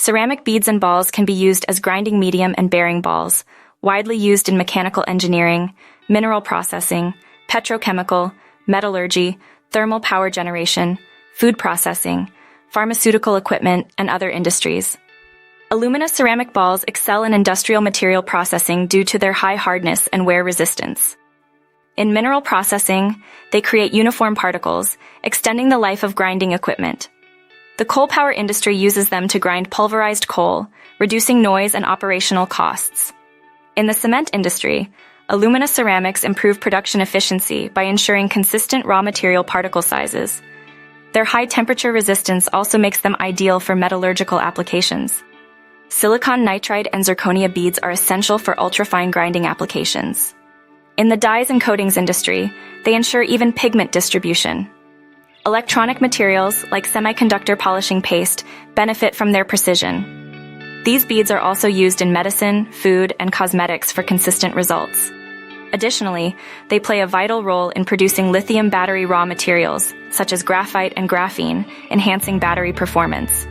Ceramic beads and balls can be used as grinding medium and bearing balls, widely used in mechanical engineering, mineral processing, petrochemical, metallurgy, thermal power generation, food processing, pharmaceutical equipment, and other industries. Alumina-ceramic balls excel in industrial material processing due to their high hardness and wear resistance. In mineral processing, they create uniform particles, extending the life of grinding equipment. The coal power industry uses them to grind pulverized coal, reducing noise and operational costs. In the cement industry, alumina ceramics improve production efficiency by ensuring consistent raw material particle sizes. Their high temperature resistance also makes them ideal for metallurgical applications. Silicon nitride and zirconia beads are essential for ultrafine grinding applications. In the dyes and coatings industry, they ensure even pigment distribution. Electronic materials, like semiconductor polishing paste, benefit from their precision. These beads are also used in medicine, food, and cosmetics for consistent results. Additionally, they play a vital role in producing lithium battery raw materials, such as graphite and graphene, enhancing battery performance.